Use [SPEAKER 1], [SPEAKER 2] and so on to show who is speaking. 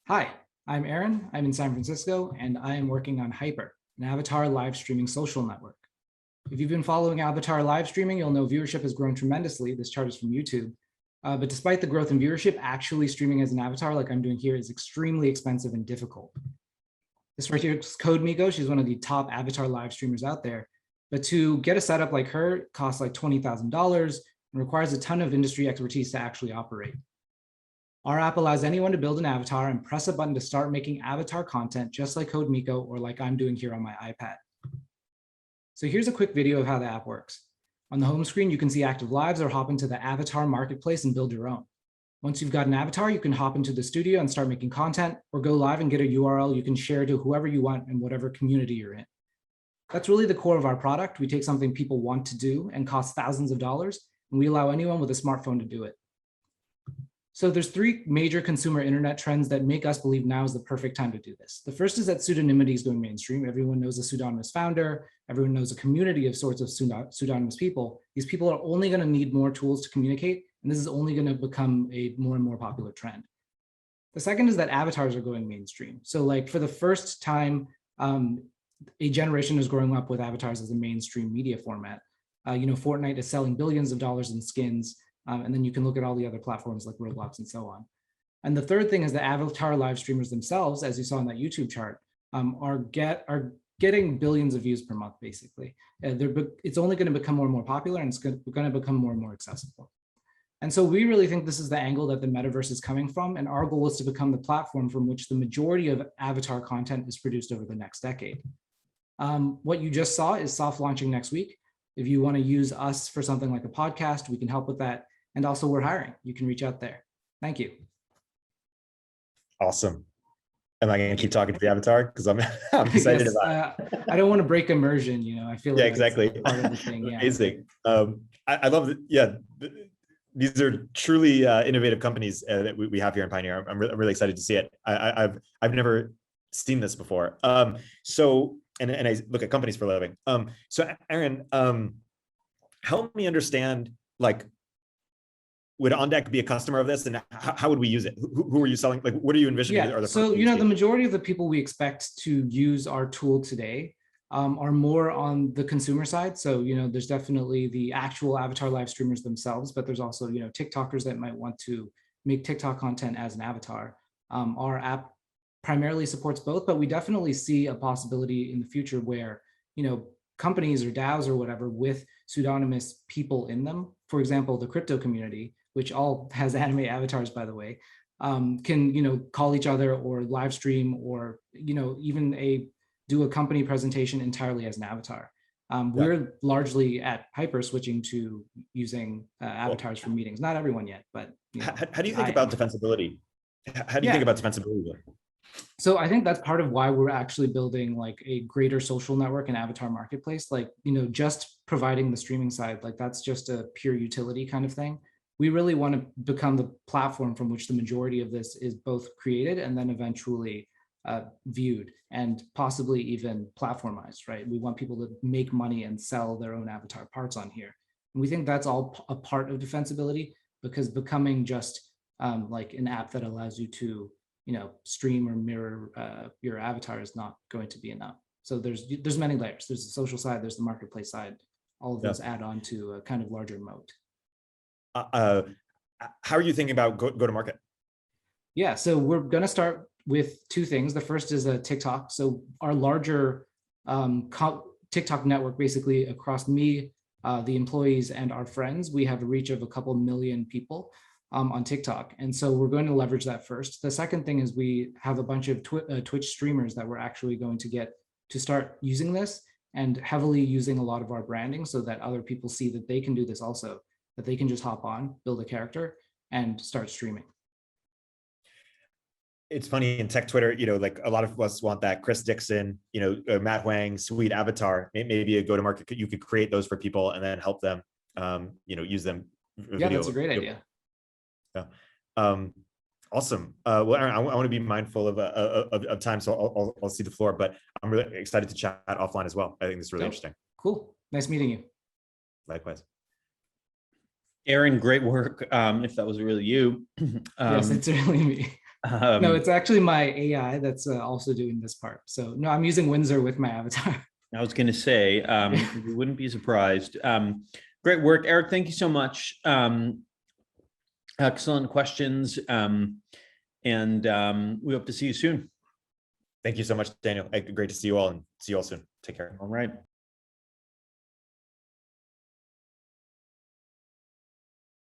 [SPEAKER 1] Hi, I'm Aaron. I'm in San Francisco, and I am working on Hyper, an avatar live streaming social network. If you've been following avatar live streaming, you'll know viewership has grown tremendously. This chart is from YouTube. But despite the growth in viewership, actually streaming as an avatar like I'm doing here is extremely expensive and difficult. This right here is Code Miko. She's one of the top avatar live streamers out there. But to get a setup like her costs like $20,000 and requires a ton of industry expertise to actually operate. Our app allows anyone to build an avatar and press a button to start making avatar content, just like Code Miko or like I'm doing here on my iPad. So here's a quick video of how the app works. On the home screen, you can see active lives or hop into the avatar marketplace and build your own. Once you've got an avatar, you can hop into the studio and start making content, or go live and get a URL you can share to whoever you want in whatever community you're in. That's really the core of our product. We take something people want to do and costs thousands of dollars, and we allow anyone with a smartphone to do it. So there's three major consumer internet trends that make us believe now is the perfect time to do this. The first is that pseudonymity is going mainstream. Everyone knows a pseudonymous founder. Everyone knows a community of sorts of pseudonymous people. These people are only going to need more tools to communicate, and this is only going to become a more and more popular trend. The second is that avatars are going mainstream. So like for the first time, a generation is growing up with avatars as a mainstream media format. Fortnite is selling billions of dollars in skins. And then you can look at all the other platforms like Roblox and so on. And the third thing is the avatar live streamers themselves, as you saw in that YouTube chart, are getting billions of views per month, basically. It's only going to become more and more popular, and it's going to become more and more accessible. And so we really think this is the angle that the metaverse is coming from. And our goal is to become the platform from which the majority of avatar content is produced over the next decade. What you just saw is soft launching next week. If you want to use us for something like a podcast, we can help with that. And also we're hiring. You can reach out there. Thank you.
[SPEAKER 2] Awesome. Am I going to keep talking to the avatar? Because I'm excited about
[SPEAKER 1] it. I don't want to break immersion. I feel like
[SPEAKER 2] exactly
[SPEAKER 1] part of the thing. Yeah.
[SPEAKER 2] Amazing. I love that. Yeah, these are truly innovative companies that we have here in Pioneer. I'm really excited to see it. I've never seen this before. So I look at companies for a living. So Aaron, help me understand, like, would OnDeck be a customer of this, and how would we use it? Who are you selling? Like, what are you envisioning?
[SPEAKER 1] Yeah, so the majority of the people we expect to use our tool today are more on the consumer side. So there's definitely the actual avatar live streamers themselves, but there's also TikTokers that might want to make TikTok content as an avatar. Our app primarily supports both, but we definitely see a possibility in the future where companies or DAOs or whatever with pseudonymous people in them, for example, the crypto community, which all has anime avatars, by the way, can call each other or live stream or even do a company presentation entirely as an avatar. We're largely at Hyper switching to using avatars for meetings. Not everyone yet, but
[SPEAKER 2] how do you think about defensibility? How do you think about defensibility?
[SPEAKER 1] So I think that's part of why we're actually building like a greater social network and avatar marketplace. Like just providing the streaming side, like that's just a pure utility kind of thing. We really want to become the platform from which the majority of this is both created and then eventually viewed and possibly even platformized, right? We want people to make money and sell their own avatar parts on here. And we think that's all a part of defensibility, because becoming just like an app that allows you to stream or mirror your avatar is not going to be enough. So there's many layers. There's the social side, there's the marketplace side. All of those add on to a kind of larger moat.
[SPEAKER 2] How are you thinking about go to market?
[SPEAKER 1] Yeah, so we're going to start with two things. The first is a TikTok. So our larger TikTok network, basically across me, the employees, and our friends, we have a reach of a couple million people on TikTok. And so we're going to leverage that first. The second thing is we have a bunch of Twitch streamers that we're actually going to get to start using this and heavily using a lot of our branding so that other people see that they can do this also, that they can just hop on, build a character, and start streaming.
[SPEAKER 2] It's funny in tech Twitter, like a lot of us want that Chris Dixon, Matt Wang, sweet avatar, maybe a go-to-market. You could create those for people and then help them, use them.
[SPEAKER 1] Yeah, that's a great idea.
[SPEAKER 2] Yeah. Awesome. Well, Aaron, I want to be mindful of time, so I'll see the floor, but I'm really excited to chat offline as well. I think this is really interesting.
[SPEAKER 1] Cool. Nice meeting you.
[SPEAKER 2] Likewise.
[SPEAKER 3] Aaron, great work. If that was really you.
[SPEAKER 1] Yes, it's really me. No, it's actually my AI that's also doing this part. So no, I'm using Windsor with my avatar.
[SPEAKER 3] I was going to say, we wouldn't be surprised. Great work, Eric. Thank you so much. Excellent questions. And we hope to see you soon.
[SPEAKER 2] Thank you so much, Daniel. Great to see you all, and see you all soon. Take care.
[SPEAKER 3] All right.